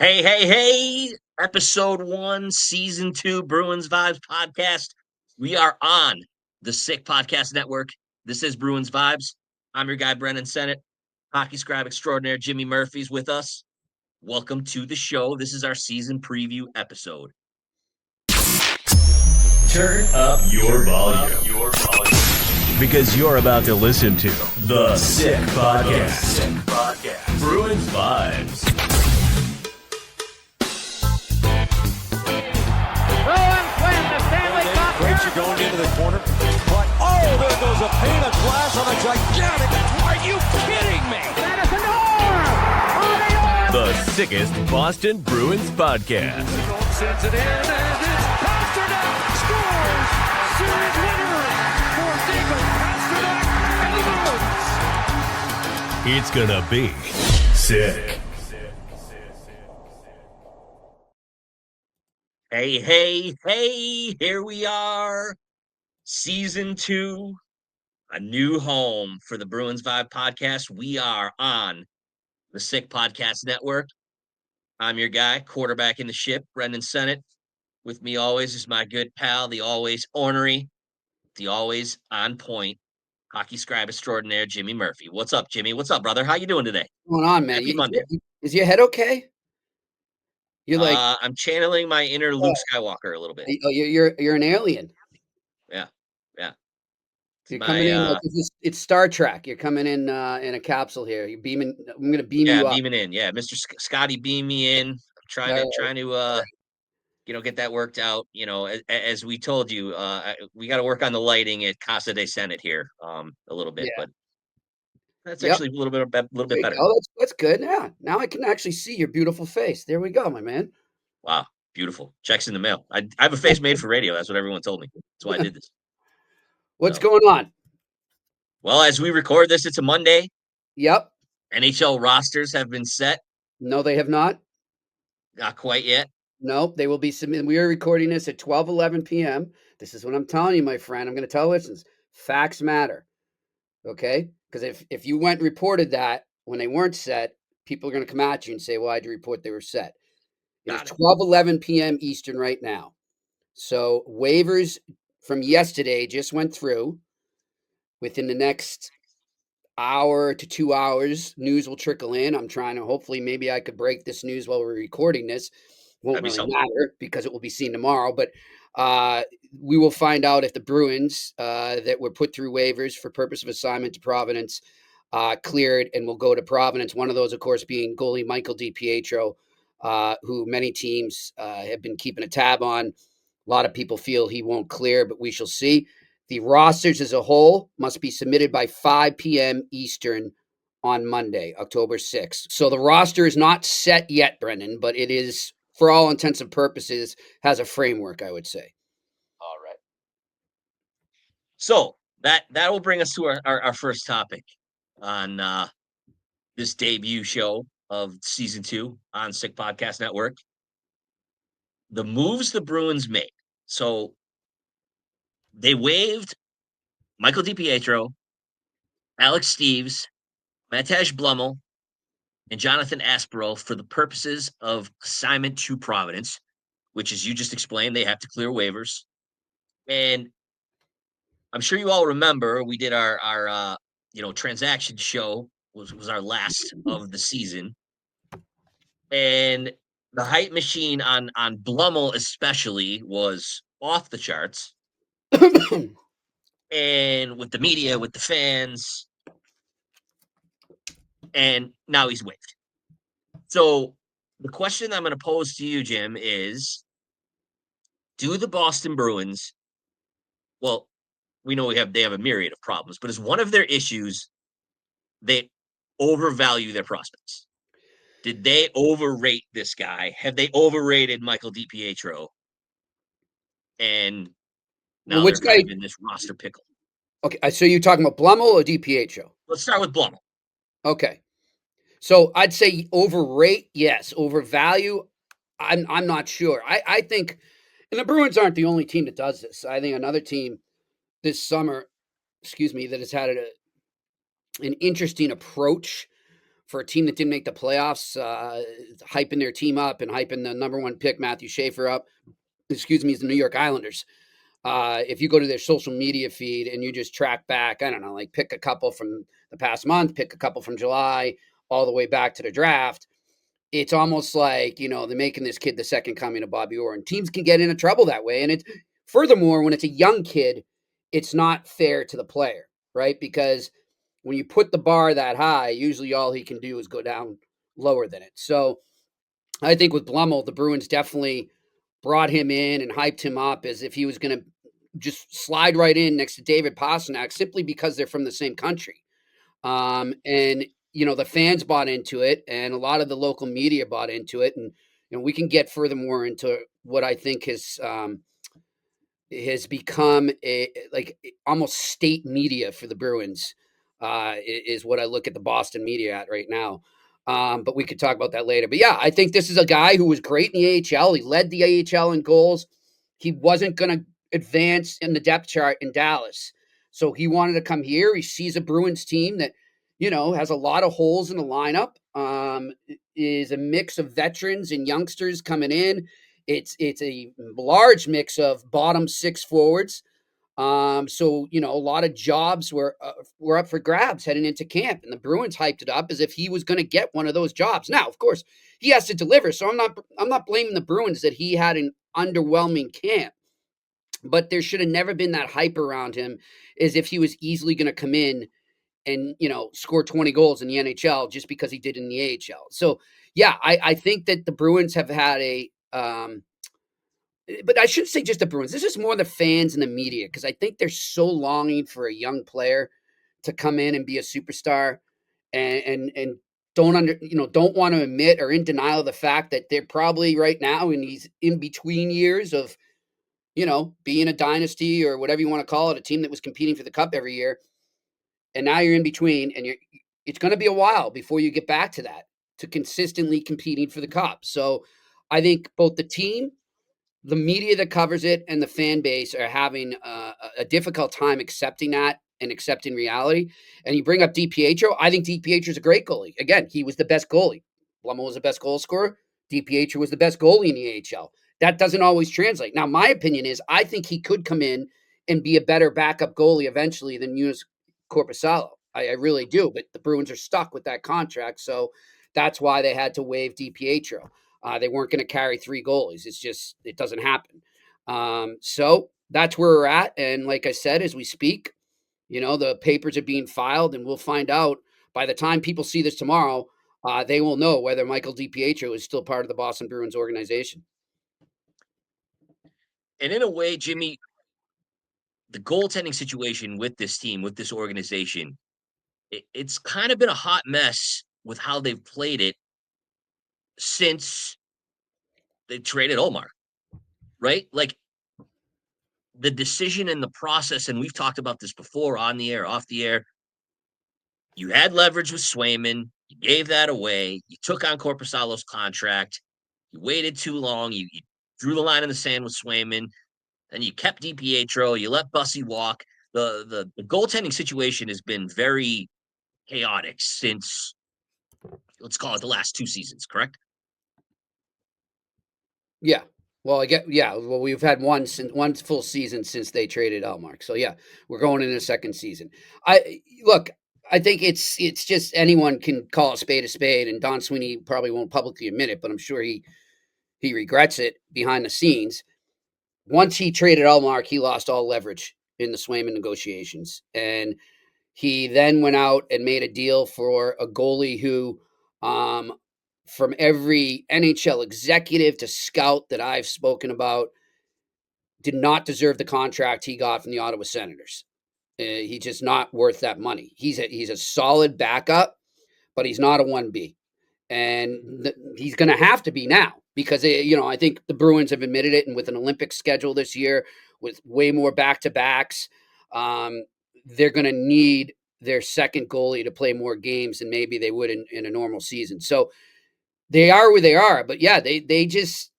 Hey, episode 1, season 2, Bruins Vibes podcast. We are on the Sick Podcast Network. This is Bruins Vibes. I'm your guy, Brennan Sennott. Hockey scribe extraordinaire Jimmy Murphy's with us. Welcome to the show. This is our season preview episode. Turn up your volume. Because you're about to listen to the Sick Podcast. Bruins Vibes. Going into the corner, but there goes a pane of glass on a gigantic. Are you kidding me? That is the sickest Boston Bruins podcast. Sends it in, and it's Pasternak scores. Series winner for David Pasternak and the Bruins. It's gonna be sick. Hey, here we are. Season 2, a new home for the Bruins Vibe podcast. We are on the Sick Podcast Network. I'm your guy, quarterback in the ship, Brendan Sennott. With me always is my good pal, the always ornery, the always on point hockey scribe extraordinaire, Jimmy Murphy. What's up, Jimmy? What's up, brother? How you doing today? What's going on, man? Happy Monday. Is your head okay? You're like I'm channeling my inner Luke Skywalker a little bit. Oh, you're an alien. Yeah. You're coming in like it's Star Trek. You're coming in a capsule here. You're beaming. I'm gonna beam you up. Beaming in. Yeah, Mr. Scotty, beam me in. I'm trying to get that worked out. As we told you, we got to work on the lighting at Casa de Senate here a little bit, but that's actually a little bit better. Oh, that's good. Yeah, now I can actually see your beautiful face. There we go, my man. Wow, beautiful. Checks in the mail. I have a face made for radio. That's what everyone told me. That's why I did this. What's going on? Well, as we record this, it's a Monday. Yep. NHL rosters have been set. No, they have not. Not quite yet. Nope, they will be submitted. We are recording this at 12:11 p.m. This is what I'm telling you, my friend. I'm going to tell listeners. Facts matter. Okay? Because if you went and reported that when they weren't set, people are going to come at you and say, why'd you report they were set? It's 12:11 p.m. Eastern right now. So waivers from yesterday just went through. Within the next hour to 2 hours, news will trickle in. I'm trying to hopefully maybe I could break this news while we're recording this. Won't really matter because it will be seen tomorrow. But we will find out if the Bruins that were put through waivers for purpose of assignment to Providence cleared and will go to Providence. One of those, of course, being goalie Michael DiPietro, who many teams have been keeping a tab on. A lot of people feel he won't clear, but we shall see. The rosters as a whole must be submitted by 5 p.m. Eastern on Monday, October 6th. So the roster is not set yet, Brendan, but it is, for all intents and purposes, has a framework, I would say. All right. So that will bring us to our first topic on this debut show of season 2 on Sick Podcast Network. The moves the Bruins made. So they waived Michael DiPietro, Alex Steeves, Matej Blumel, and Jonathan Aspero for the purposes of assignment to Providence, which, as you just explained, they have to clear waivers. And I'm sure you all remember we did our transaction show was our last of the season. And the hype machine on Blumel especially was off the charts. And with the media, with the fans, and now he's waived. So the question I'm going to pose to you, Jim, is do the Boston Bruins, well, we know they have a myriad of problems, but is one of their issues they overvalue their prospects? Did they overrate this guy? Have they overrated Michael DiPietro? And now they're kind of in this roster pickle. Okay, so you're talking about Blumel or DiPietro? Let's start with Blumel. Okay. So I'd say overrate, yes. Overvalue, I'm not sure. I think, and the Bruins aren't the only team that does this. I think another team this summer, that has had an interesting approach for a team that didn't make the playoffs, hyping their team up and hyping the number one pick, Matthew Schaefer, up. Excuse me, is the New York Islanders. If you go to their social media feed and you just track back, I don't know, like pick a couple from the past month, pick a couple from July, all the way back to the draft, it's almost like, they're making this kid the second coming of Bobby Orr, and teams can get into trouble that way. And furthermore, when it's a young kid, it's not fair to the player, right? Because when you put the bar that high, usually all he can do is go down lower than it. So I think with Blumel, the Bruins definitely brought him in and hyped him up as if he was going to just slide right in next to David Pastrnak simply because they're from the same country. And the fans bought into it, and a lot of the local media bought into it. And we can get furthermore into what I think has become almost state media for the Bruins. Is what I look at the Boston media at right now. But we could talk about that later. But yeah, I think this is a guy who was great in the AHL. He led the AHL in goals. He wasn't going to advance in the depth chart in Dallas. So he wanted to come here. He sees a Bruins team that, has a lot of holes in the lineup, is a mix of veterans and youngsters coming in. It's a large mix of bottom six forwards. So, a lot of jobs were up for grabs heading into camp, and the Bruins hyped it up as if he was going to get one of those jobs. Now, of course, he has to deliver. So I'm not blaming the Bruins that he had an underwhelming camp, but there should have never been that hype around him as if he was easily going to come in and, score 20 goals in the NHL just because he did in the AHL. So yeah, I think that the Bruins have had but I shouldn't say just the Bruins. This is more the fans and the media, because I think they're so longing for a young player to come in and be a superstar, and don't want to admit or in denial of the fact that they're probably right now in these in between years of being a dynasty or whatever you want to call it, a team that was competing for the cup every year, and now you're in between, and it's going to be a while before you get back to that, to consistently competing for the cup. So I think both the team, the media that covers it, and the fan base are having a difficult time accepting that and accepting reality. And you bring up DiPietro. I think DiPietro is a great goalie. Again, he was the best goalie. Blumel was the best goal scorer. DiPietro was the best goalie in the AHL. That doesn't always translate. Now, my opinion is I think he could come in and be a better backup goalie eventually than Yunus Korpisalo. I really do. But the Bruins are stuck with that contract, so that's why they had to waive DiPietro. They weren't going to carry three goalies. It doesn't happen. So that's where we're at. And like I said, as we speak, the papers are being filed, and we'll find out by the time people see this tomorrow, they will know whether Michael DiPietro is still part of the Boston Bruins organization. And in a way, Jimmy, the goaltending situation with this team, with this organization, it's kind of been a hot mess with how they've played it since they traded Omar, right? Like the decision and the process, and we've talked about this before on the air, off the air. You had leverage with Swayman. You gave that away. You took on Korpisalo's contract. You waited too long. You drew the line in the sand with Swayman. Then you kept DiPietro. You let Bussy walk. The goaltending situation has been very chaotic since, let's call it, the last two seasons, correct? Yeah. Well, Well, we've had one full season since they traded Elmark. So yeah, we're going into the second season. I think it's just anyone can call a spade, and Don Sweeney probably won't publicly admit it, but I'm sure he regrets it behind the scenes. Once he traded Elmark, he lost all leverage in the Swayman negotiations, and he then went out and made a deal for a goalie who, from every NHL executive to scout that I've spoken about, did not deserve the contract he got from the Ottawa Senators. He's just not worth that money. He's a solid backup, but he's not a 1B. And he's going to have to be now because, I think the Bruins have admitted it. And with an Olympic schedule this year, with way more back-to-backs, they're going to need their second goalie to play more games than maybe they would in a normal season. So they are where they are. But yeah, they just,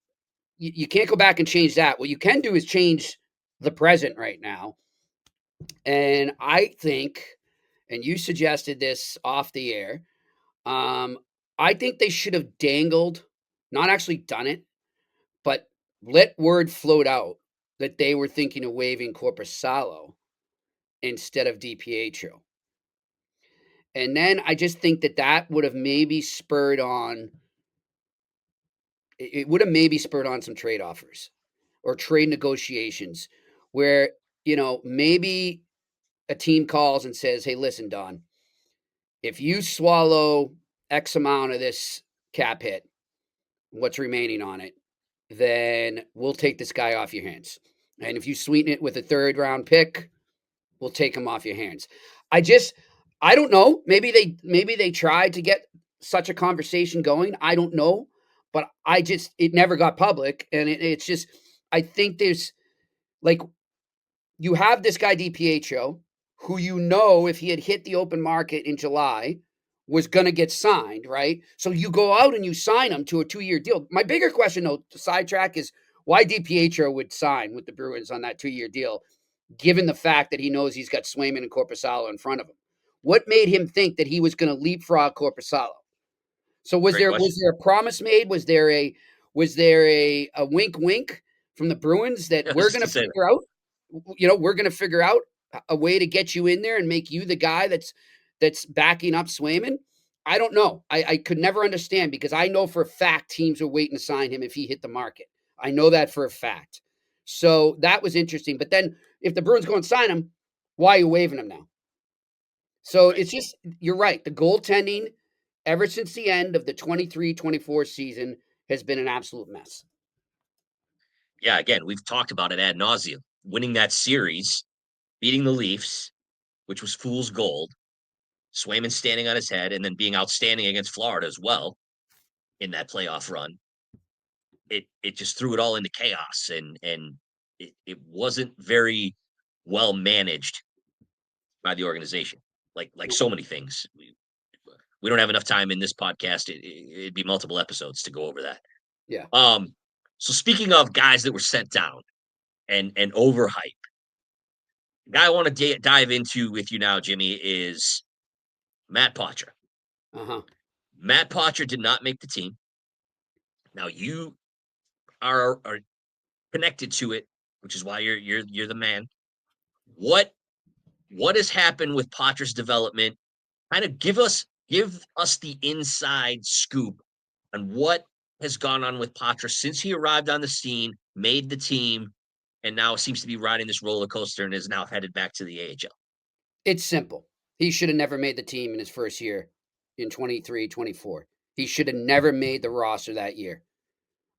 you can't go back and change that. What you can do is change the present right now. And I think, and you suggested this off the air, I think they should have dangled, not actually done it, but let word float out that they were thinking of waiving Corpusalo instead of DiPietro. And then I just think that would have maybe spurred on. It would have maybe spurred on some trade offers or trade negotiations, where maybe a team calls and says, "Hey, listen, Don, if you swallow X amount of this cap hit, what's remaining on it, then we'll take this guy off your hands. And if you sweeten it with a third round pick, we'll take him off your hands." I don't know. Maybe they tried to get such a conversation going. I don't know, but it never got public, and it's just, I think there's, like, you have this guy DiPietro, who, if he had hit the open market in July, was going to get signed, right? So you go out and you sign him to a 2-year deal. My bigger question, though, to sidetrack, is why DiPietro would sign with the Bruins on that 2-year deal, given the fact that he knows he's got Swayman and Corpusalo in front of him. What made him think that he was going to leapfrog Corpusalo? So was there a promise made? Was there a wink wink from the Bruins that we're going to figure out? We're going to figure out a way to get you in there and make you the guy that's backing up Swayman. I don't know. I could never understand, because I know for a fact teams are waiting to sign him if he hit the market. I know that for a fact. So that was interesting. But then if the Bruins go and sign him, why are you waiving him now? So it's just, you're right. The goaltending ever since the end of the 23-24 season has been an absolute mess. Yeah, again, we've talked about it ad nauseum. Winning that series, beating the Leafs, which was fool's gold, Swayman standing on his head, and then being outstanding against Florida as well in that playoff run. It just threw it all into chaos, and it wasn't very well managed by the organization. Like so many things. We don't have enough time in this podcast. It'd be multiple episodes to go over that. Yeah. So speaking of guys that were sent down and overhype, the guy I want to dive into with you now, Jimmy, is Matt Poitras. Uh-huh. Matt Poitras did not make the team. Now you are connected to it, which is why you're the man. What has happened with Poitras's development? Kind of give us the inside scoop on what has gone on with Poitras since he arrived on the scene, made the team, and now seems to be riding this roller coaster and is now headed back to the AHL. It's simple. He should have never made the team in his first year in 23-24. He should have never made the roster that year.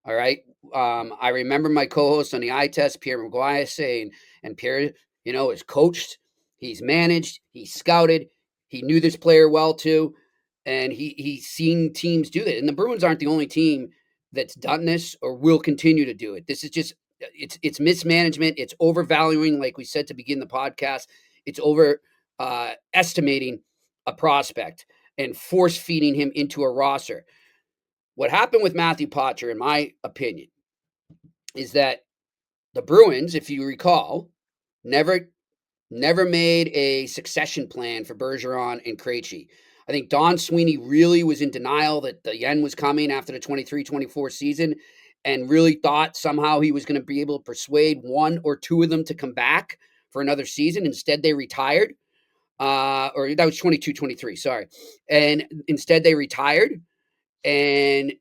All right. I remember my co-host on the eye test, Pierre Maguire, saying, and Pierre, is coached, he's managed, he's scouted, he knew this player well too, and he's seen teams do that. And the Bruins aren't the only team that's done this or will continue to do it. This is just, it's mismanagement. It's overvaluing, like we said to begin the podcast. It's estimating a prospect and force feeding him into a roster. What happened with Matthew Poitras, in my opinion, is that the Bruins, if you recall, never made a succession plan for Bergeron and Krejci. I think Don Sweeney really was in denial that the yen was coming after the 23-24 season, and really thought somehow he was going to be able to persuade one or two of them to come back for another season. Instead, they retired. Or that was 22-23, sorry. And instead, they retired. And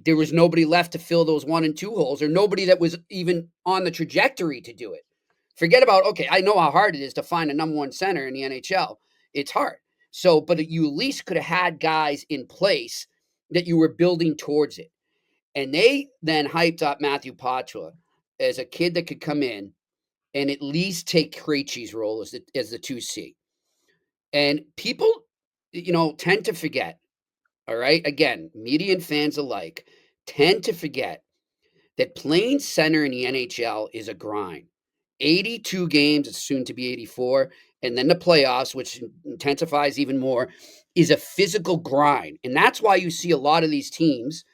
there was nobody left to fill those 1 and 2 holes, or nobody that was even on the trajectory to do it. Forget about, okay, I know how hard it is to find a number one center in the NHL. It's hard. So, but you at least could have had guys in place that you were building towards it. And they then hyped up Matthew Poitras as a kid that could come in and at least take Krejci's role as the 2C. And people, tend to forget. All right. Again, media and fans alike tend to forget that playing center in the NHL is a grind. 82 games, it's soon to be 84. And then the playoffs, which intensifies even more, is a physical grind. And that's why you see a lot of these teams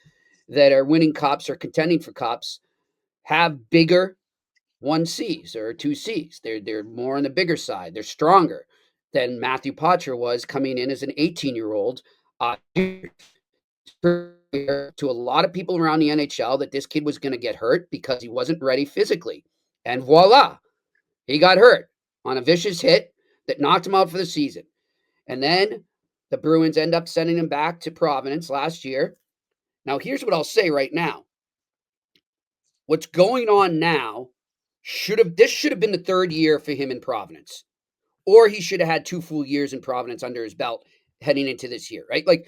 that are winning cups or contending for cups have bigger 1Cs or 2Cs. They're more on the bigger side. They're stronger than Matthew Poitras was coming in as an 18-year-old To a lot of people around the NHL that this kid was going to get hurt because he wasn't ready physically. And voila, he got hurt on a vicious hit that knocked him out for the season. And then the Bruins end up sending him back to Providence last year. Now, here's what I'll say right now. What's going on now should have been the third year for him in Providence. Or he should have had 2 full years in Providence under his belt heading into this year, right? Like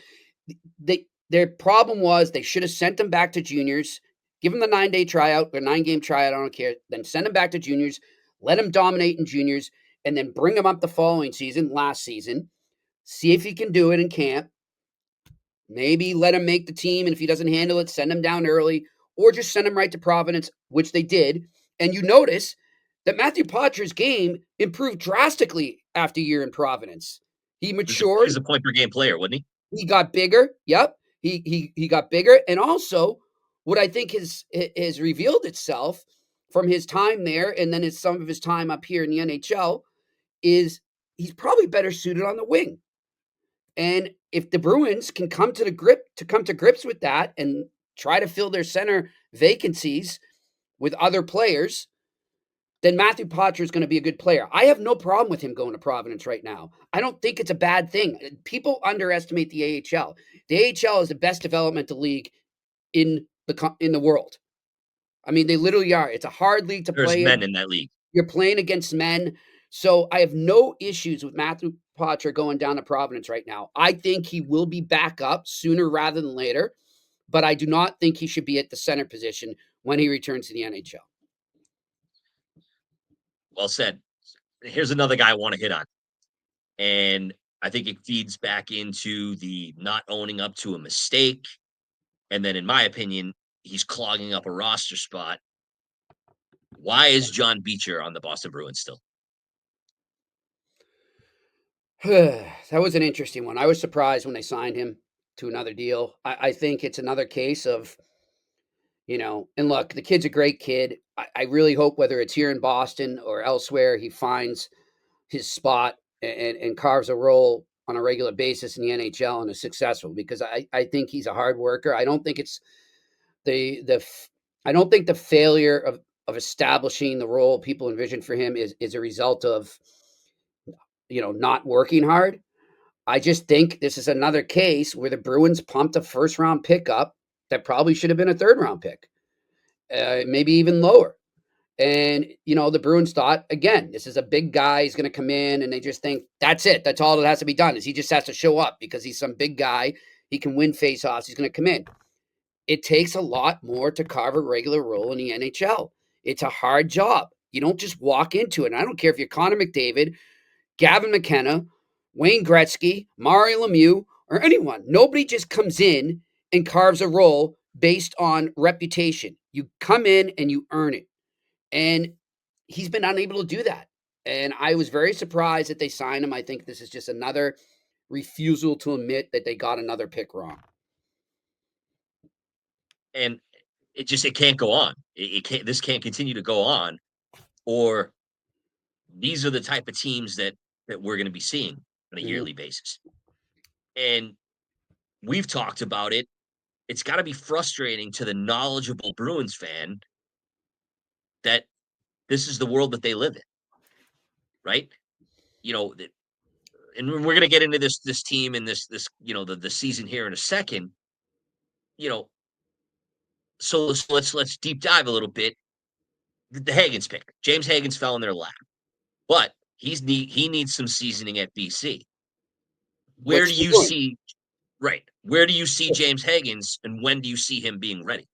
their problem was they should have sent him back to juniors, give him the 9-day tryout or 9-game tryout, I don't care, then send him back to juniors, let him dominate in juniors, and then bring him up the following season, last season, see if he can do it in camp. Maybe let him make the team, and if he doesn't handle it, send him down early, or just send him right to Providence, which they did. And you notice that Matthew Potter's game improved drastically after a year in Providence. He matured. He's a point per game player, wasn't he? He got bigger. Yep. He got bigger. And also, what I think has revealed itself from his time there and then some of his time up here in the NHL is he's probably better suited on the wing. And if the Bruins can come to grips with that and try to fill their center vacancies with other players, then Matthew Poitras is going to be a good player. I have no problem with him going to Providence right now. I don't think it's a bad thing. People underestimate the AHL. The AHL is the best developmental league in the world. I mean, they literally are. It's a hard league to play. There's men in that league. You're playing against men. So I have no issues with Matthew Poitras going down to Providence right now. I think he will be back up sooner rather than later, but I do not think he should be at the center position when he returns to the NHL. Well said. Here's another guy I want to hit on. And I think it feeds back into the not owning up to a mistake. And then, in my opinion, he's clogging up a roster spot. Why is John Beecher on the Boston Bruins still? That was an interesting one. I was surprised when they signed him to another deal. I think it's another case of, and look, the kid's a great kid. I really hope whether it's here in Boston or elsewhere, he finds his spot and carves a role on a regular basis in the NHL and is successful, because I think he's a hard worker. I don't think it's I don't think the failure of establishing the role people envision for him is a result of, not working hard. I just think this is another case where the Bruins pumped a first-round pick up that probably should have been a third-round pick, maybe even lower. And, the Bruins thought, again, this is a big guy. He's going to come in, and they just think that's it. That's all that has to be done is he just has to show up because he's some big guy. He can win faceoffs. He's going to come in. It takes a lot more to carve a regular role in the NHL. It's a hard job. You don't just walk into it. And I don't care if you're Connor McDavid, Gavin McKenna, Wayne Gretzky, Mario Lemieux, or anyone. Nobody just comes in and carves a role based on reputation. You come in and you earn it. And he's been unable to do that. And I was very surprised that they signed him. I think this is just another refusal to admit that they got another pick wrong. And it can't go on. This can't continue to go on, or these are the type of teams that we're going to be seeing on a yearly basis. And we've talked about it. It's got to be frustrating to the knowledgeable Bruins fan that this is the world that they live in, right? And we're going to get into this team and this the season here in a second. So let's deep dive a little bit. The Hagens pick, James Hagens, fell in their lap, but he needs some seasoning at BC. Where do you see James Hagens, and when do you see him being ready?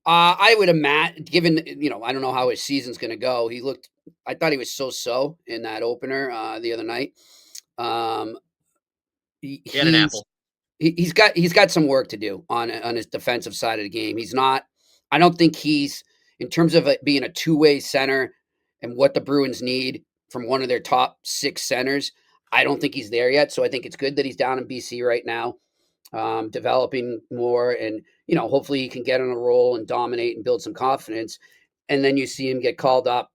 I would imagine, given, I don't know how his season's going to go. I thought he was so in that opener the other night. He had an apple. He's got some work to do on his defensive side of the game. I don't think he's, in terms of it being a two-way center and what the Bruins need from one of their top 6 centers, I don't think he's there yet. So I think it's good that he's down in BC right now, developing more, and, hopefully he can get on a roll and dominate and build some confidence. And then you see him get called up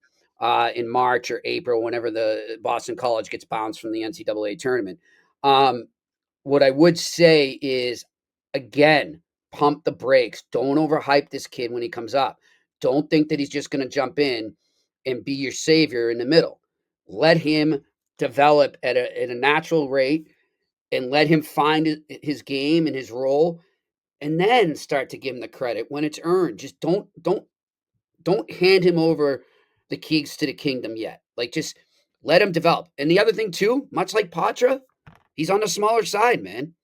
in March or April, whenever the Boston College gets bounced from the NCAA tournament. what I would say is, again, pump the brakes. Don't overhype this kid when he comes up. Don't think that he's just going to jump in and be your savior in the middle. Let him develop at a natural rate and let him find his game and his role, and then start to give him the credit when it's earned. Just don't hand him over the keys to the kingdom yet. Like, just let him develop. And the other thing too, much like Patra, he's on the smaller side, man.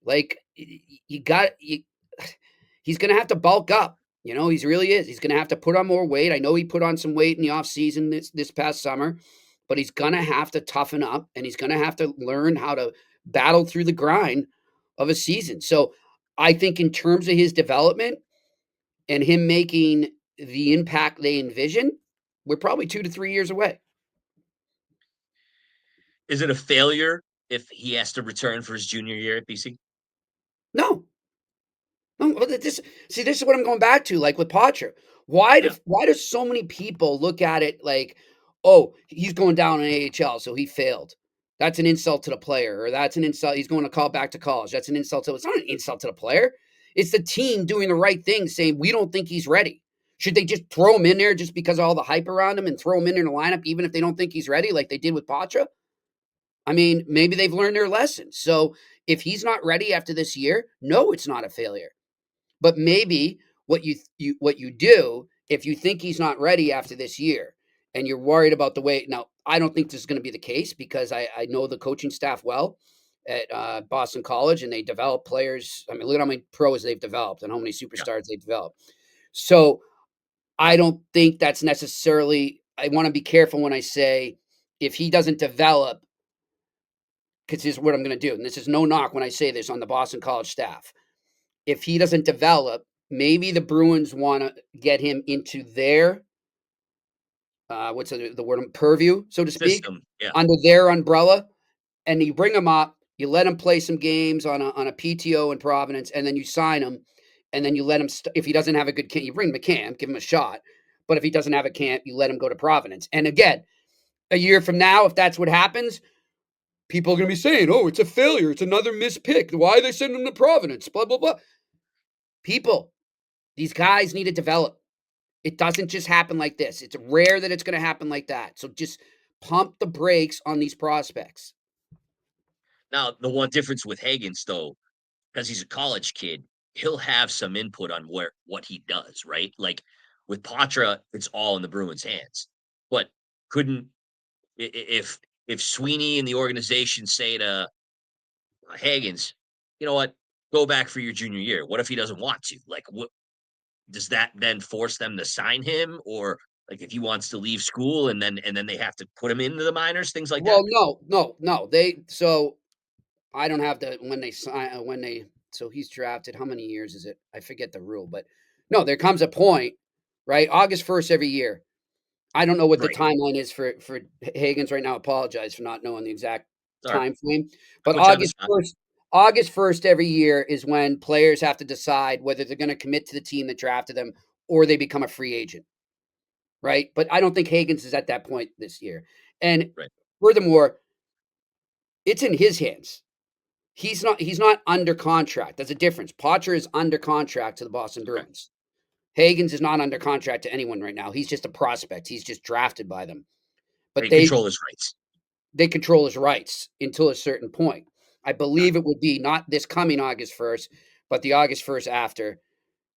Like, he's going to have to bulk up. He really is. He's going to have to put on more weight. I know he put on some weight in the off season this past summer, but he's going to have to toughen up, and he's going to have to learn how to battle through the grind of a season. So I think in terms of his development and him making the impact they envision, we're probably 2 to 3 years away. Is it a failure if he has to return for his junior year at BC? No. This is what I'm going back to, like with Potter. Why do so many people look at it like, oh, he's going down in AHL, so he failed? That's an insult to the player, or that's an insult. He's going to call back to college. That's an insult to. It's not an insult to the player. It's the team doing the right thing, saying we don't think he's ready. Should they just throw him in there just because of all the hype around him and throw him in the lineup, even if they don't think he's ready, like they did with Patra? I mean, maybe they've learned their lesson. So if he's not ready after this year, no, it's not a failure. But maybe what you do, if you think he's not ready after this year and you're worried about the way, now I don't think this is going to be the case, because I know the coaching staff well at Boston College, and they develop players. I mean, look at how many pros they've developed and how many superstars they've developed. So I don't think that's necessarily, I want to be careful when I say if he doesn't develop, because this is what I'm going to do. And this is no knock when I say this on the Boston College staff. If he doesn't develop, maybe the Bruins want to get him into their, what's the word, purview, so to speak, System, yeah. under their umbrella. And you bring him up, you let him play some games on a PTO in Providence, and then you sign him, and then you let him, if he doesn't have a good camp, you bring him a camp, give him a shot. But if he doesn't have a camp, you let him go to Providence. And again, a year from now, if that's what happens, people are going to be saying, oh, it's a failure. It's another missed pick. Why are they sending him to Providence? Blah, blah, blah. People, these guys need to develop. It doesn't just happen like this. It's rare that it's going to happen like that. So just pump the brakes on these prospects. Now, the one difference with Higgins, though, because he's a college kid, he'll have some input on what he does, right? Like with Patra, it's all in the Bruins' hands. But couldn't if Sweeney and the organization say to Higgins, you know what, go back for your junior year. What if he doesn't want to? Like, what does that then force them to sign him, or like if he wants to leave school and then they have to put him into the minors, things like that? Well, no. So I don't have to when they sign so he's drafted. How many years is it? I forget the rule, but no, there comes a point, right? August 1st every year. I don't know what the timeline is for Higgins right now. I apologize for not knowing the exact time frame. But August 1st every year is when players have to decide whether they're going to commit to the team that drafted them or they become a free agent. Right? But I don't think Higgins is at that point this year. And furthermore, it's in his hands. He's not under contract. There's a difference. Potter is under contract to the Boston Bruins. Higgins is not under contract to anyone right now. He's just a prospect. He's just drafted by them. But they control his rights. They control his rights until a certain point. I believe it would be not this coming August 1st, but the August 1st after,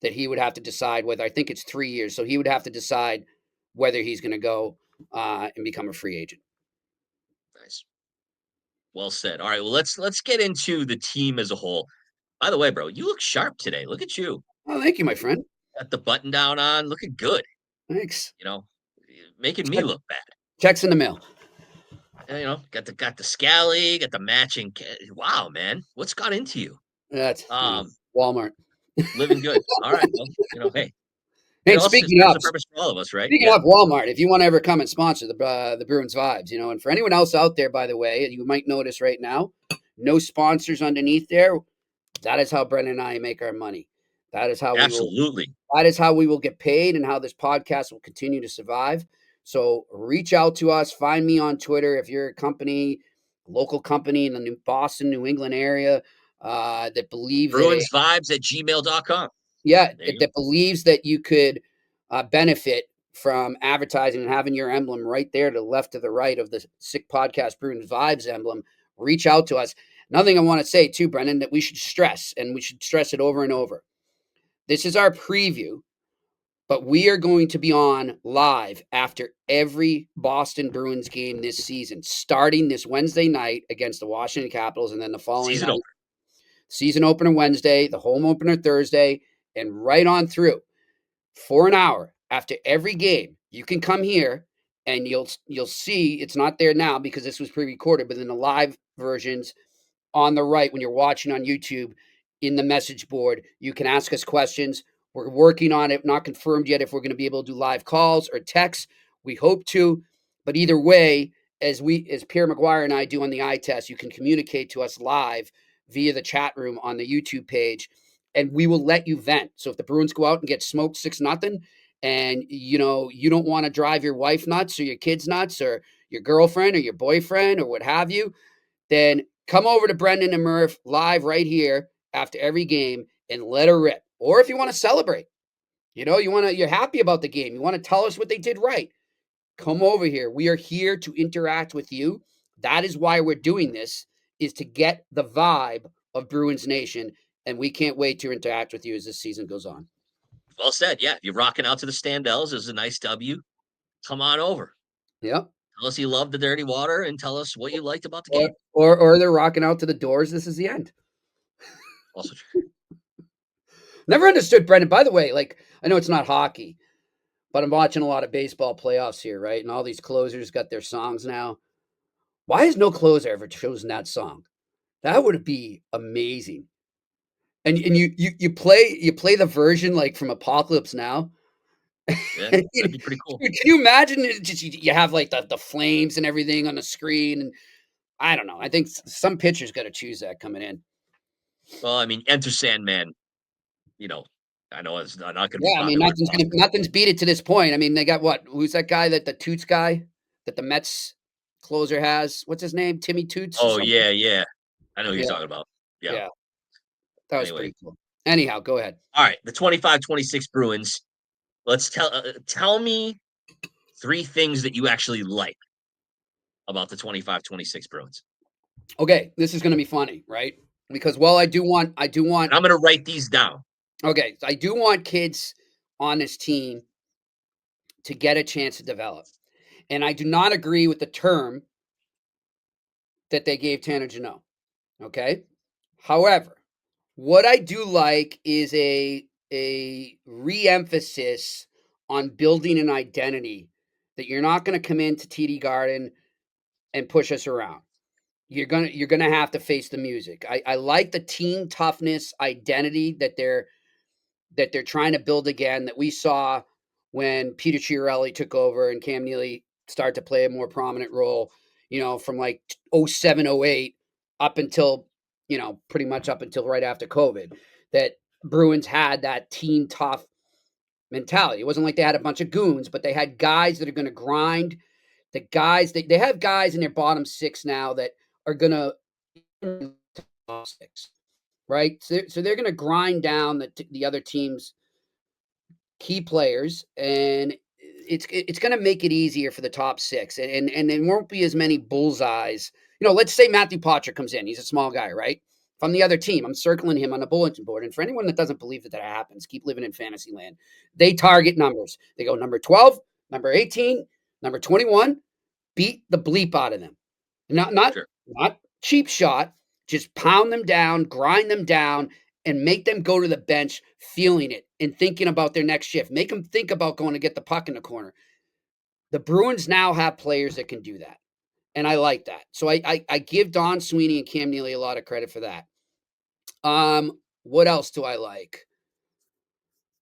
that he would have to decide whether, I think it's 3 years. So he would have to decide whether he's going to go and become a free agent. Nice. Well said. All right. Well, let's get into the team as a whole. By the way, bro, you look sharp today. Look at you. Oh, thank you, my friend. Got the button down on, looking good. Thanks. Making me look bad. Checks in the mail. Got the scally, got the matching. Wow, man, what's got into you? That's Walmart. Living good. All right. Well, hey. Hey, speaking of, purpose for all of us, right? Speaking of Walmart, if you want to ever come and sponsor the Bruins Vibes, and for anyone else out there, by the way, you might notice right now, no sponsors underneath there. That is how Brendan and I make our money. That is how that is how we will get paid, and how this podcast will continue to survive. So reach out to us. Find me on Twitter if you're a company local company in the Boston, New England area that believe Bruins vibes at gmail.com. that believes that you could benefit from advertising and having your emblem right there to the left to the right of the Sick Podcast Bruins Vibes emblem, reach out to us. Another thing I want to say too, Brendan, that we should stress, and we should stress it over and over. This is our preview, but we are going to be on live after every Boston Bruins game this season, starting this Wednesday night against the Washington Capitals, and then the following night, season opener Wednesday, the home opener Thursday, and right on through for an hour after every game. You can come here and you'll see it's not there now because this was pre-recorded, but in the live versions on the right when you're watching on YouTube in the message board, you can ask us questions. We're working on it, not confirmed yet if we're going to be able to do live calls or texts. We hope to, but either way, as Pierre McGuire and I do on the eye test, you can communicate to us live via the chat room on the YouTube page, and we will let you vent. So if the Bruins go out and get smoked 6-0, and you don't want to drive your wife nuts or your kids nuts or your girlfriend or your boyfriend or what have you, then come over to Brendan and Murph live right here after every game and let her rip. Or if you want to celebrate, you're happy about the game, you want to tell us what they did right, come over here. We are here to interact with you. That is why we're doing this, is to get the vibe of Bruins Nation, and we can't wait to interact with you as this season goes on. Well said. Yeah, if you're rocking out to the Standells, it's a nice W. Come on over. Yep. Tell us you love the dirty water and tell us what you liked about the game. Or they're rocking out to the Doors. This is the end. Also true. Never understood, Brendan. By the way, I know it's not hockey, but I'm watching a lot of baseball playoffs here, right? And all these closers got their songs now. Why has no closer ever chosen that song? That would be amazing. And you play the version like from Apocalypse Now. Yeah, that'd be pretty cool. Dude, can you imagine it? Just you have like the flames and everything on the screen, and I don't know. I think some pitchers got to choose that coming in. Well, I mean, Enter Sandman. I know it's not going to be. Yeah, I mean, nothing's beat it to this point. I mean, they got what? Who's that guy the Toots guy that the Mets closer has? What's his name? Timmy Toots? Oh yeah. I know who you're talking about. Yeah. That was pretty cool. Anyhow, go ahead. All right, the 25-26 Bruins. Let's tell me 3 things that you actually like about the 25-26 Bruins. Okay, this is going to be funny, right? Because I do want. And I'm going to write these down. Okay, I do want kids on this team to get a chance to develop, and I do not agree with the term that they gave Tanner Jeannot. Okay, however, what I do like is a re-emphasis on building an identity that you're not going to come into TD Garden and push us around. You're gonna have to face the music. I like the team toughness identity that they're trying to build again, that we saw when Peter Chiarelli took over and Cam Neely started to play a more prominent role, from like 07, 08 up until, pretty much up until right after COVID, that Bruins had that team tough mentality. It wasn't like they had a bunch of goons, but they had guys that are going to grind. The guys, they have guys in their bottom 6 now that are going to top 6, right? So they're going to grind down the other team's key players, and it's going to make it easier for the top 6, and there won't be as many bullseyes. Let's say Matthew Poitras comes in. He's a small guy, right? From the other team, I'm circling him on a bulletin board. And for anyone that doesn't believe that happens, keep living in fantasy land. They target numbers. They go number 12, number 18, number 21, beat the bleep out of them. Not cheap shot, just pound them down, grind them down, and make them go to the bench feeling it and thinking about their next shift. Make them think about going to get the puck in the corner. The Bruins now have players that can do that, and I like that. So I give Don Sweeney and Cam Neely a lot of credit for that. What else do I like?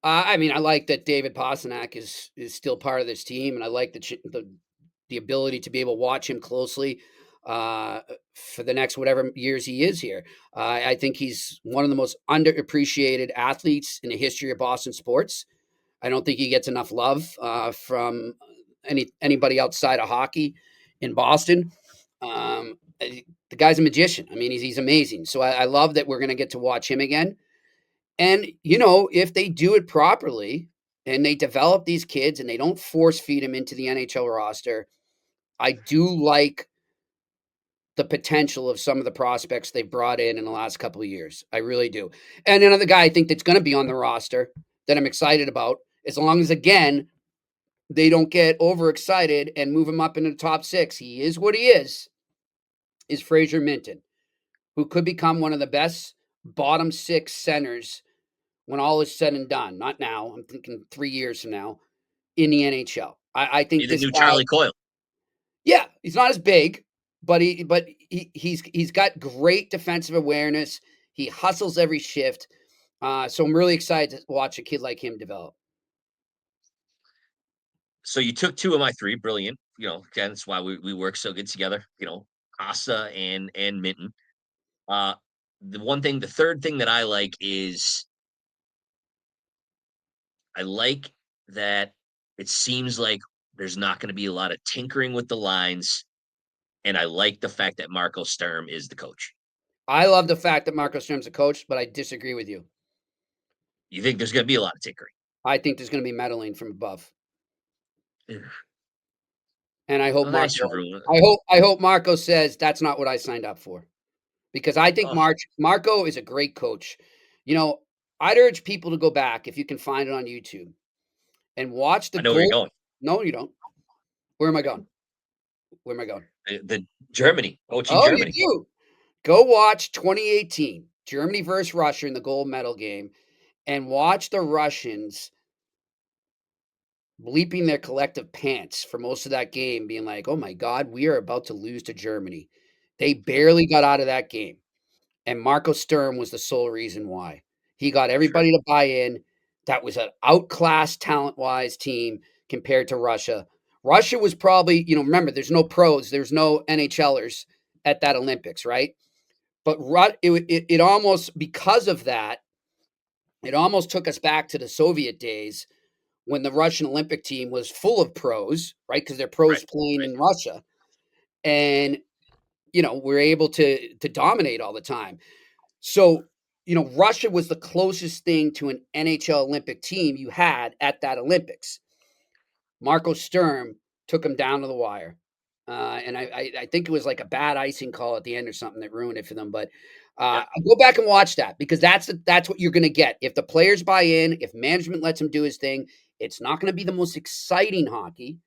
I like that David Pastrnak is still part of this team, and I like the ability to be able to watch him closely for the next whatever years he is here. I think he's one of the most underappreciated athletes in the history of Boston sports. I don't think he gets enough love from anybody outside of hockey in Boston. The guy's a magician. I mean, he's amazing. So I love that we're going to get to watch him again. And, if they do it properly and they develop these kids and they don't force feed them into the NHL roster, I do like the potential of some of the prospects they've brought in the last couple of years. I really do. And another guy I think that's going to be on the roster that I'm excited about, as long as, again, they don't get overexcited and move him up into the top 6. He is what he is Fraser Minton, who could become one of the best bottom 6 centers when all is said and done. Not now. I'm thinking 3 years from now in the NHL. I think He's the this new guy, Charlie Coyle. yeah, he's not as big, but he's got great defensive awareness. He hustles every shift. So I'm really excited to watch a kid like him develop. So you took 2 of my 3. Brilliant. Again, that's why we work so good together. Asa and Minton. The third thing that I like is I like that it seems like there's not going to be a lot of tinkering with the lines, and I like the fact that Marco Sturm is the coach. I love the fact that Marco Sturm's a coach, but I disagree with you. You think there's going to be a lot of tinkering? I think there's going to be meddling from above. And I hope I hope Marco says that's not what I signed up for. Because I think Marco is a great coach. I'd urge people to go back, if you can find it on YouTube, and watch the I know where you're going. No, you don't. Where am I going? Where am I going? The Germany, coaching Germany. You do. Go watch 2018, Germany versus Russia in the gold medal game, and watch the Russians bleeping their collective pants for most of that game, being like, oh my God, we are about to lose to Germany. They barely got out of that game. And Marco Sturm was the sole reason why. He got everybody to buy in. That was an outclassed talent-wise team compared to Russia. Russia was probably, remember, there's no pros, there's no NHLers at that Olympics, right? But it almost, because of that, it almost took us back to the Soviet days when the Russian Olympic team was full of pros, right? Because they're pros playing in Russia. And, we're able to dominate all the time. So, Russia was the closest thing to an NHL Olympic team you had at that Olympics. Marco Sturm took him down to the wire. And I think it was like a bad icing call at the end or something that ruined it for them. But go back and watch that, because that's what you're going to get. If the players buy in, if management lets him do his thing, it's not going to be the most exciting hockey.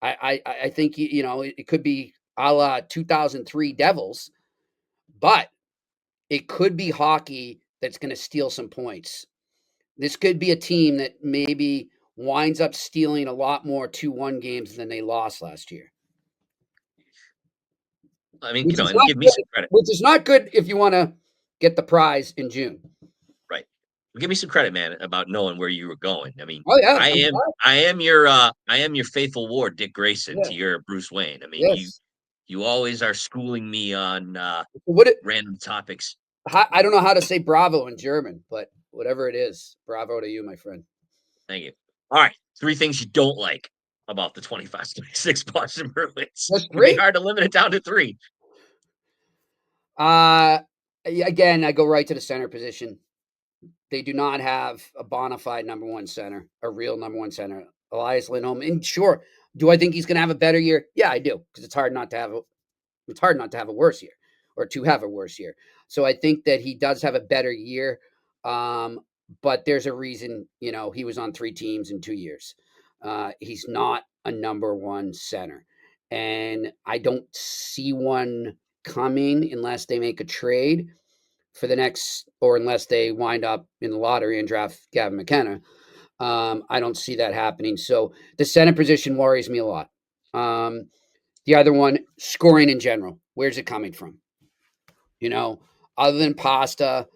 I think, it could be a la 2003 Devils, but it could be hockey that's going to steal some points. This could be a team that maybe winds up stealing a lot more 2-1 games than they lost last year. I mean, give me some credit. Which is not good if you want to get the prize in June. Right. Give me some credit, man, about knowing where you were going. I mean, oh, yeah, I am your faithful ward, Dick Grayson, to your Bruce Wayne. I mean, you always are schooling me on random topics. I don't know how to say bravo in German, but whatever it is, bravo to you, my friend. Thank you. All right. 3 things you don't like about the 25-26 Boston Bruins. That's great. It'd be hard to limit it down to 3. Again, I go right to the center position. They do not have a bona fide number 1 center, a real number 1 center. Elias Lindholm. And sure, do I think he's going to have a better year? Yeah, I do, because it's hard not to have a worse year, or to have a worse year. So I think that he does have a better year. But there's a reason, he was on 3 teams in 2 years. He's not a number 1 center. And I don't see one coming unless they make a trade for the next, or unless they wind up in the lottery and draft Gavin McKenna. I don't see that happening. So the center position worries me a lot. The other one, scoring in general. Where's it coming from? Other than Pasta,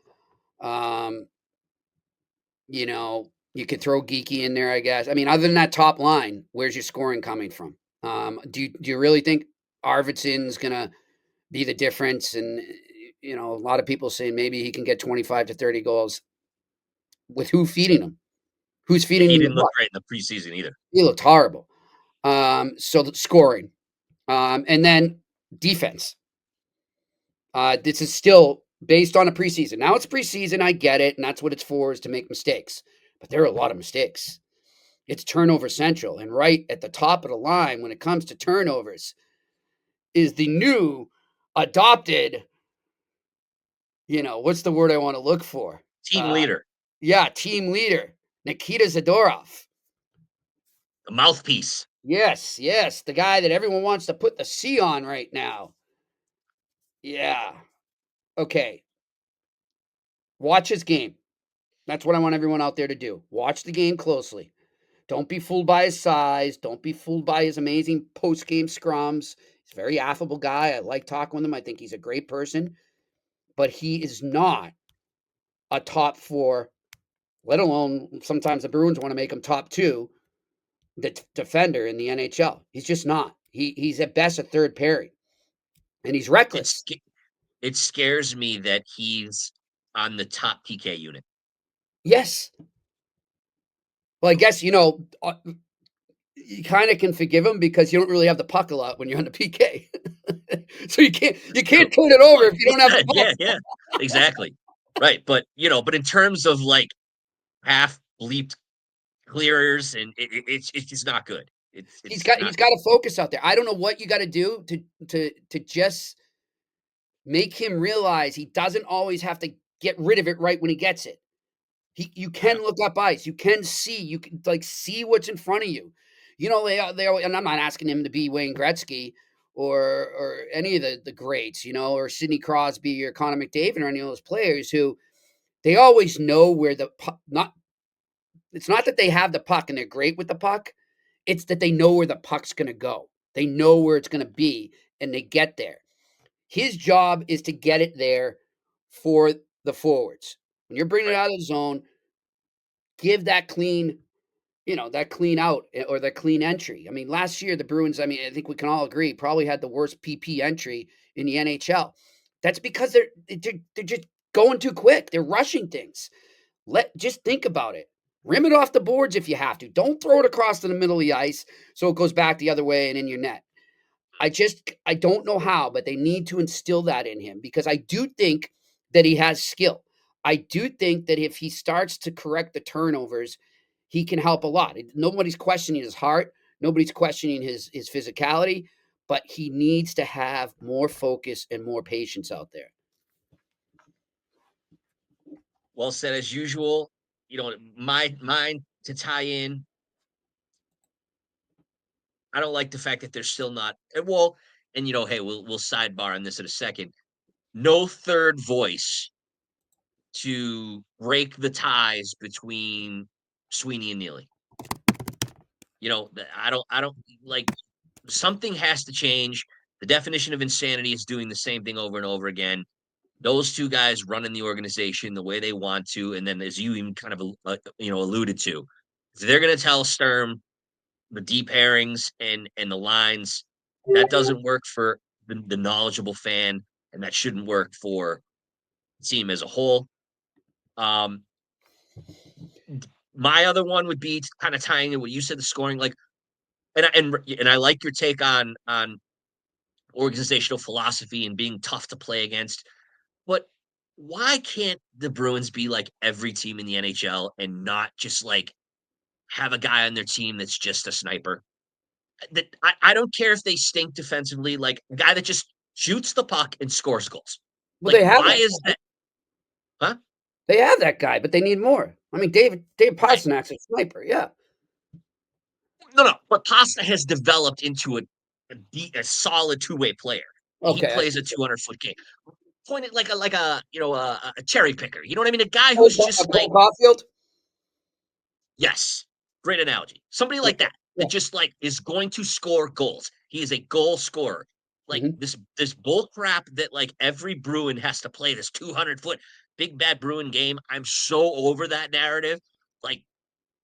you could throw Geeky in there, I guess. I mean, other than that top line, where's your scoring coming from? Do you really think Arvidsson's going to be the difference? And, a lot of people saying maybe he can get 25 to 30 goals. With who feeding him? Who's feeding him? He didn't look great in the preseason either. He looked horrible. So the scoring. And then defense. This is still based on a preseason. Now it's preseason. I get it. And that's what it's for, is to make mistakes. But there are a lot of mistakes. It's turnover central. And right at the top of the line when it comes to turnovers is the new adopted, what's the word I want to look for? Team leader, Yeah, team leader, Nikita Zadorov. the mouthpiece. Yes, the guy that everyone wants to put the C on right now. Yeah. Okay. Watch his game. That's what I want everyone out there to do. Watch the game closely. Don't be fooled by his size. Don't be fooled by his amazing post-game scrums. He's a very affable guy. I like talking with him. I think he's a great person. But he is not a top 4, let alone sometimes the Bruins want to make him top 2, the defender in the NHL. He's just not. He's at best a third pairing. And he's reckless. It scares me that he's on the top PK unit. Yes. Well, I guess, you kind of can forgive him because you don't really have the puck a lot when you're on the PK. So you can't turn it over if you don't have the puck. Yeah, exactly. Right. But in terms of like half bleeped clearers, and it's just not good. He's got to focus out there. I don't know what you got to do to just make him realize he doesn't always have to get rid of it right when he gets it. You can look up ice. You can see. You can see what's in front of you. They and I'm not asking him to be Wayne Gretzky or any of the greats, or Sidney Crosby or Connor McDavid or any of those players who they always know where the puck. It's not that they have the puck and they're great with the puck. It's that they know where the puck's going to go. They know where it's going to be, and they get there. His job is to get it there for the forwards. When you're bringing it out of the zone, give that clean, that clean out or that clean entry. I mean, last year, the Bruins, I think we can all agree, probably had the worst PP entry in the NHL. That's because they're just going too quick. They're rushing things. Just think about it. Rim it off the boards if you have to. Don't throw it across to the middle of the ice so it goes back the other way and in your net. I don't know how, but they need to instill that in him because I do think that he has skill. I do think that if he starts to correct the turnovers, he can help a lot. Nobody's questioning his heart. Nobody's questioning his physicality, but he needs to have more focus and more patience out there. Well said as usual. Mine to tie in. I don't like the fact that they're still not well, and hey, we'll sidebar on this in a second. No third voice to break the ties between Sweeney and Neely. I don't like something has to change. The definition of insanity is doing the same thing over and over again. Those two guys running the organization the way they want to, and then as you even kind of alluded to, if they're going to tell Sturm the deep pairings and the lines, that doesn't work for the knowledgeable fan, and that shouldn't work for the team as a whole. My other one would be kind of tying in what you said, the scoring, and I like your take on organizational philosophy and being tough to play against. But why can't the Bruins be like every team in the NHL and not just have a guy on their team that's just a sniper? That I don't care if they stink defensively, like a guy that just shoots the puck and scores goals. Well, they have why that. Is that? Huh? They have that guy, but they need more. I mean, Dave Pasternak's a sniper, yeah. No, but Pasta has developed into a solid two-way player. Okay. He plays a 200-foot game. Point it like a cherry picker. You know what I mean? A guy who's just like Caulfield. Yes, great analogy. Somebody like that just is going to score goals. He is a goal scorer. This bull crap that every Bruin has to play this 200-foot big bad Bruin game. I'm so over that narrative.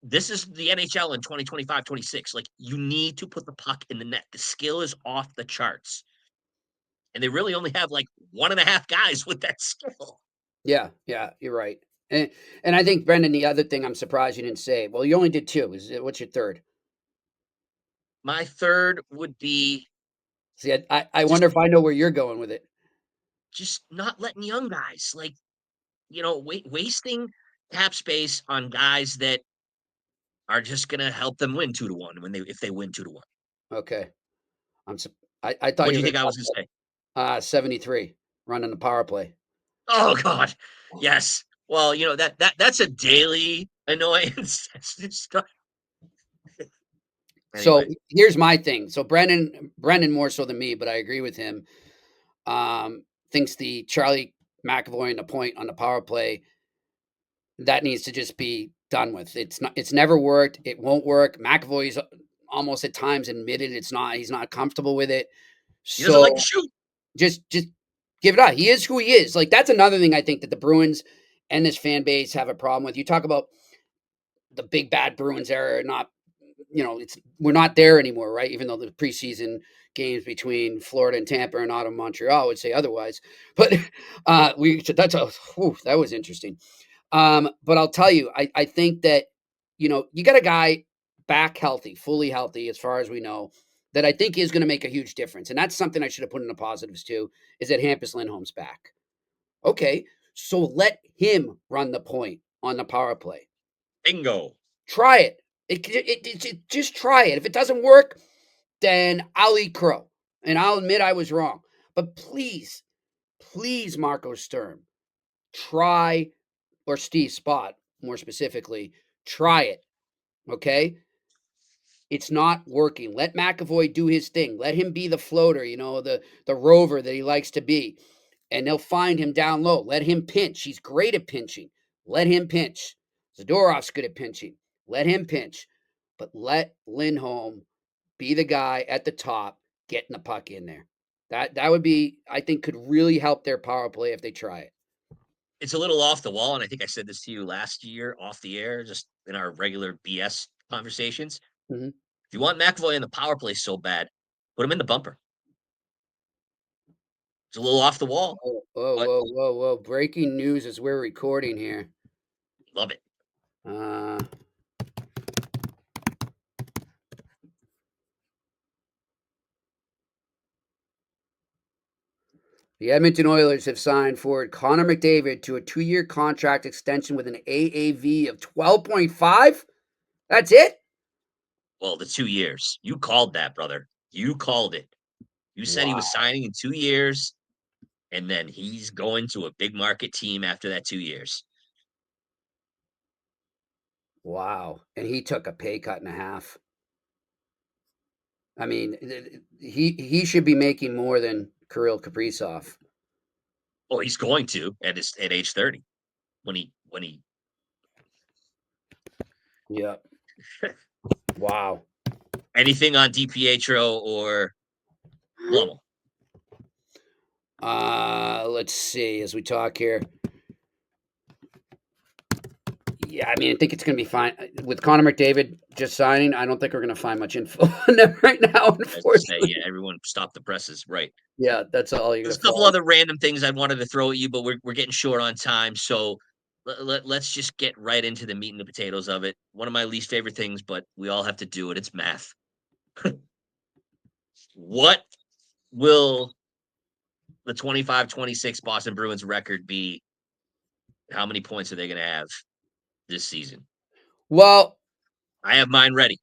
This is the NHL in 2025-26. You need to put the puck in the net. The skill is off the charts. And they really only have 1.5 guys with that skill. Yeah, you're right. And I think, Brendan, the other thing I'm surprised you didn't say, well, you only did 2. What's your third? My third would be... See, I wonder if I know where you're going with it. just not letting young guys wasting cap space on guys that are just gonna help them win 2-1 if they win 2-1. Okay. I'm I thought What do you you were think gonna I was talk gonna say? about 73 running the power play. Oh God, yes. Well, that's a daily annoyance. So Anyway, here's my thing. So Brendan more so than me, but I agree with him. Thinks the Charlie McAvoy and the point on the power play that needs to just be done with. It's never worked. It won't work. McAvoy's almost at times admitted it's not. He's not comfortable with it. he doesn't like to So shoot. just give it up. He is who he is. Like that's another thing I think that the Bruins and this fan base have a problem with. You talk about the big bad Bruins era, not we're not there anymore, right? Even though the preseason games between Florida and Tampa and out of Montreal would say otherwise. But that was interesting. But I'll tell you, I think that you got a guy back healthy, fully healthy, as far as we know, that I think is going to make a huge difference. And that's something I should have put in the positives too, is that Hampus Lindholm's back. Okay, so let him run the point on the power play. Bingo. Try it. Just try it. If it doesn't work, then I'll eat crow. And I'll admit I was wrong. But please, please, Marco Sturm, try, or Steve Spott, more specifically, try it. Okay? It's not working. Let McAvoy do his thing. Let him be the floater, the rover that he likes to be. And they'll find him down low. Let him pinch. He's great at pinching. Let him pinch. Zadorov's good at pinching. Let him pinch. But let Lindholm be the guy at the top getting the puck in there. That would be, I think, could really help their power play if they try it. It's a little off the wall, and I think I said this to you last year off the air, just in our regular BS conversations. Mm-hmm. If you want McAvoy in the power play so bad, put him in the bumper. It's a little off the wall, Oh, whoa, but whoa, whoa, whoa. Breaking news as we're recording here. love it. Uh, the Edmonton Oilers have signed forward Connor McDavid to a 2-year contract extension with an AAV of 12.5. That's it? Well, the 2 years. You called that, brother. You called it. You said he Wow. was signing in 2 years, and then he's going to a big market team after that 2 years. Wow. And he took a pay cut and a half. I mean, he should be making more than Kirill Kaprizov. Oh, he's going to at age 30 when he Yep. Wow. anything on DiPietro or Lummel. Let's see as we talk here. Yeah, I mean, I think it's going to be fine with Connor McDavid just signing. I don't think we're going to find much info on them right now. As to say, Unfortunately, yeah, everyone stop the presses, right? yeah, that's all you're There's going a to couple find. other random things I wanted to throw at you, but we're getting short on time, so let's just get right into the meat and the potatoes of it. One of my least favorite things, but we all have to do it. It's math. What will the 25-26 Boston Bruins record be? How many points are they going to have this season? Well, I have mine ready.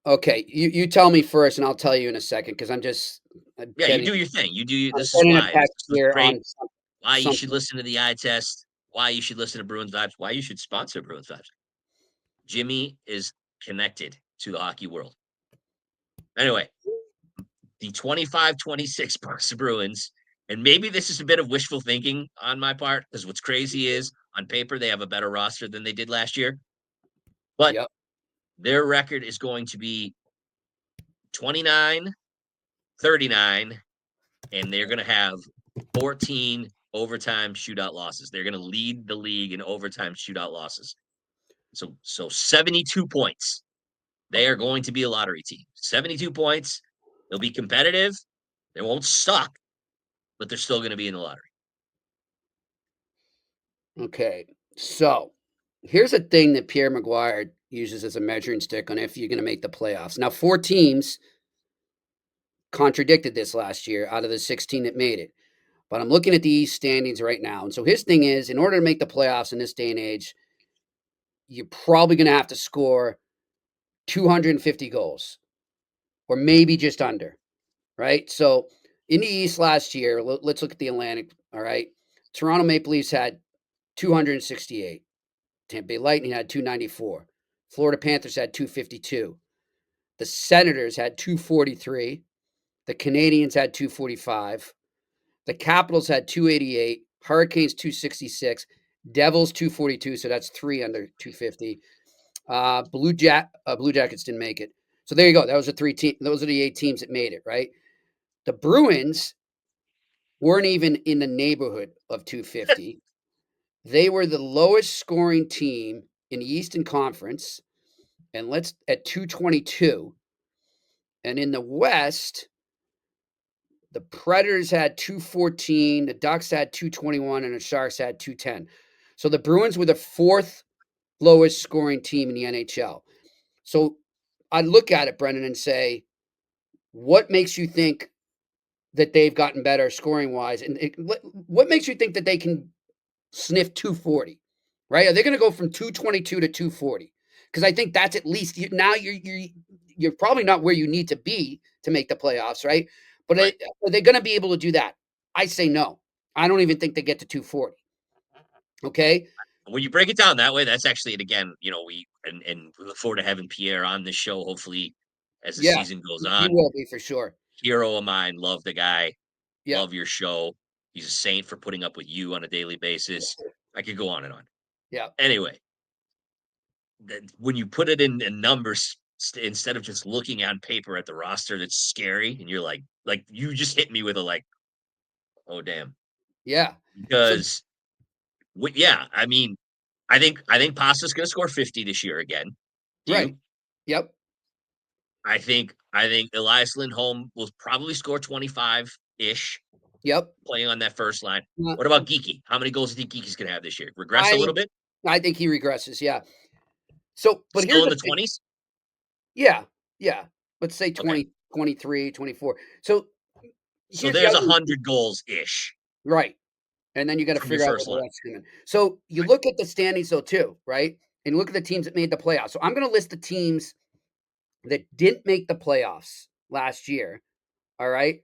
okay, you tell me first, and I'll tell you in a second because I'm Yeah, you getting do your thing. I'm This is getting a why. This text is here great. on Why you should something. listen to the eye test. Why you should listen to Bruins Vibes. Why you should sponsor Bruins Vibes. Jimmy is connected to the hockey world. Anyway, the 25-26 Boston Bruins, and maybe this is a bit of wishful thinking on my part, because what's crazy is on paper they have a better roster than they did last year, but Yep. their record is going to be 29-39, and they're going to have 14 overtime shootout losses. They're going to lead the league in overtime shootout losses. So 72 points. They are going to be a lottery team. 72 points. They'll be competitive. They won't suck, but they're still going to be in the lottery. Okay. So here's a thing that Pierre Maguire uses as a measuring stick on if you're going to make the playoffs. Now, 4 teams contradicted this last year out of the 16 that made it. but I'm looking at the East standings right now. And so his thing is, in order to make the playoffs in this day and age, you're probably going to have to score 250 goals or maybe just under, right? So in the East last year, let's look at the Atlantic, all right? Toronto Maple Leafs had 268. Tampa Bay Lightning had 294. Florida Panthers had 252. The Senators had 243. The Canadiens had 245. The Capitals had 288. Hurricanes 266. Devils 242. So that's 3 under 250. Blue Jackets didn't make it. So there you go. Those are the 8 teams that made it, right? The Bruins weren't even in the neighborhood of 250. They were the lowest scoring team in the Eastern Conference, and at 222. And in the West, the Predators had 214, the Ducks had 221, and the Sharks had 210. So the Bruins were the 4th lowest scoring team in the NHL. So I look at it, Brendan, and say, what makes you think that they've gotten better scoring wise? And what makes you think that they can sniff 240, right? Are they going to go from 222 to 240? Because I think that's at least now you're probably not where you need to be to make the playoffs, right? But Right. are they going to be able to do that? I say no. I don't even think they get to 240. Okay. When you break it down that way, that's actually, and again, we look forward to having Pierre on this show, hopefully, as the Yeah, season goes he on. will be for sure. Hero of mine, love the guy, Yeah. love your show. He's a saint for putting up with you on a daily basis. I could go on and on. Yeah. Anyway, when you put it in numbers instead of just looking on paper at the roster, that's scary, and you're like you just hit me with a oh damn, Yeah. So because yeah, I mean, I think Pasta's going to score 50 this year again. Do right. you? Yep. I think Elias Lindholm will probably score 25-ish Yep. playing on that first line. Uh, What about Geeky? How many goals do you think Geeky's going to have this year? Regress I a little think bit? I think he regresses. Yeah. So, but Still here's in the the thing. 20s? Yeah. Yeah. Let's say Okay. 20, 23, 24. So So here's the there's other 100 goals-ish right. And then you got to from your figure out what first the line. rest is. So you Right. look at the standings though too, right? And look at the teams that made the playoffs. So I'm going to list the teams that didn't make the playoffs last year. All right.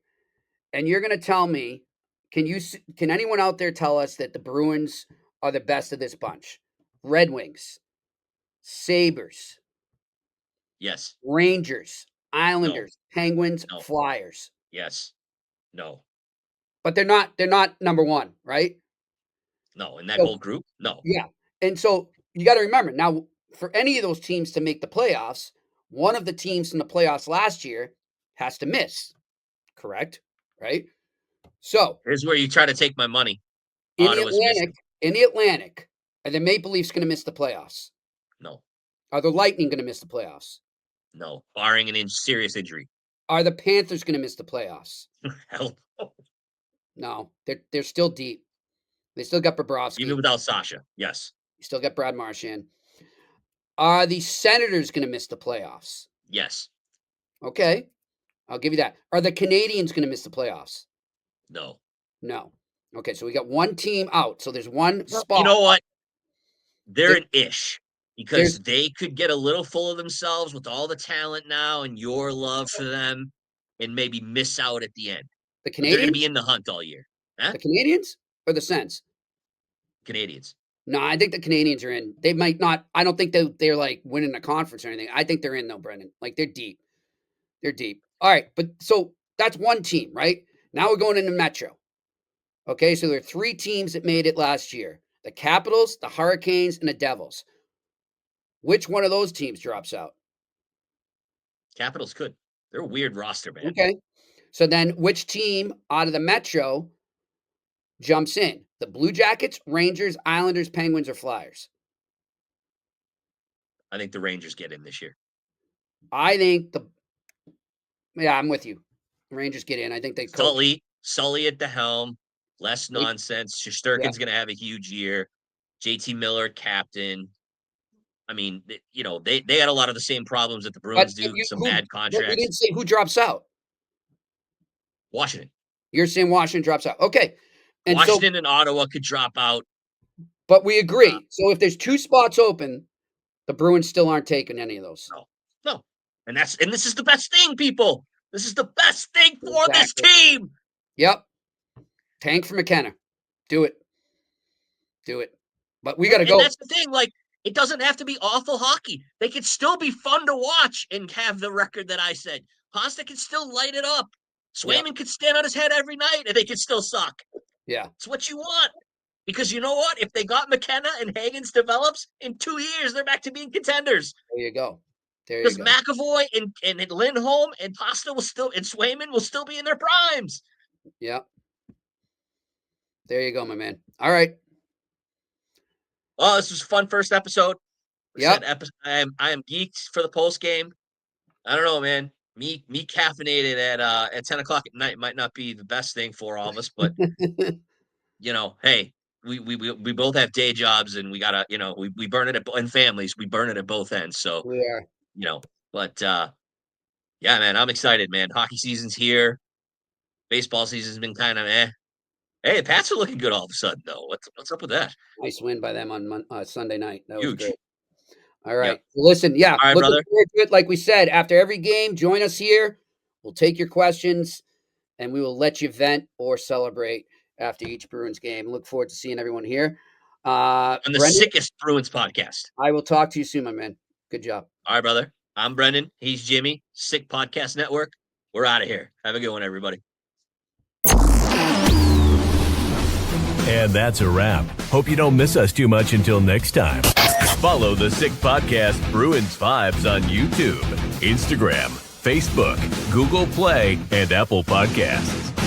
And you're going to tell me, can anyone out there tell us that the Bruins are the best of this bunch? Red Wings, Sabres, Yes. Rangers, No. Islanders, Penguins, No. Flyers. Yes. No. But they're not number 1, right? No. In that So, whole group? No. yeah. And so you got to remember now, for any of those teams to make the playoffs, one of the teams in the playoffs last year has to miss. Correct? Right? So Here's where you try to take my money. in the Ottawa's missing. Atlantic, are the Maple Leafs going to miss the playoffs? No. Are the Lightning going to miss the playoffs? No. Barring an serious injury. Are the Panthers going to miss the playoffs? Hell no. No, they're still deep. They still got Bobrovsky. Even without Sasha. Yes. You still got Brad Marchand. Are the Senators going to miss the playoffs? Yes. Okay, I'll give you that. Are the Canadiens going to miss the playoffs? No. No. Okay, so we got one team out. So there's one spot. You know what? They're There- an ish because they could get a little full of themselves with all the talent now and your love for them and maybe miss out at the end. The But they're going to be Canadiens? in the hunt all year. Huh? The Canadiens or the Sens? Canadians. No, I think the Canadiens are in. They might not. I don't think they're like winning a conference or anything. I think they're in though, Brendan. Like they're deep. They're deep. All right, but so that's one team, right? Now we're going into Metro. Okay, so there are 3 teams that made it last year: the Capitals, the Hurricanes, and the Devils. Which one of those teams drops out? Capitals could. They're a weird roster, man. Okay, so then which team out of the Metro jumps in? The Blue Jackets, Rangers, Islanders, Penguins, or Flyers? I think the Rangers get in this year. I think I'm with you. Rangers get in. I think they coach. Sully at the helm. Less nonsense. Yeah. Shesterkin's going to have a huge year. JT Miller, captain. I mean, they got a lot of the same problems that the Bruins do. Some bad We contracts. didn't say who drops out. Washington. You're saying Washington drops out. Okay. And Washington and Ottawa could drop out. But we agree. So if there's 2 spots open, the Bruins still aren't taking any of those. No. And this is the best thing, people. This is the best thing for this team. Yep. Tank for McKenna. Do it. But we got to go. And that's the thing. Like, it doesn't have to be awful hockey. They could still be fun to watch and have the record that I said. Pasta can still light it up. Swayman could stand on his head every night and they could still suck. Yeah. It's what you want. Because you know what? If they got McKenna and Hagens develops, in 2 years, they're back to being contenders. There you go. Because McAvoy and Lindholm and Pasta and Swayman will still be in their primes. Yeah. There you go, my man. All right. Well, this was a fun first episode. Yeah. I am geeked for the post game. I don't know, man. Me caffeinated at 10 o'clock at night might not be the best thing for all of us, but hey, we both have day jobs and we gotta, we burn it in families. We burn it at both ends. So we are, but yeah, man, I'm excited, man. Hockey season's here. Baseball season's been kind of Hey, the Pats are looking good all of a sudden, though. What's up with that? Nice win by them on Sunday night. That Huge. was great. All right. Yep. Listen, all right, looking brother. forward to it. Like we said, after every game, join us here. We'll take your questions, and we will let you vent or celebrate after each Bruins game. Look forward to seeing everyone here. On the Brendan, sickest Bruins podcast. I will talk to you soon, my man. Good job. All right, brother. I'm Brendan. He's Jimmy. Sick Podcast Network. We're out of here. Have a good one, everybody. And that's a wrap. Hope you don't miss us too much until next time. Follow the Sick Podcast Bruins Vibes on YouTube, Instagram, Facebook, Google Play, and Apple Podcasts.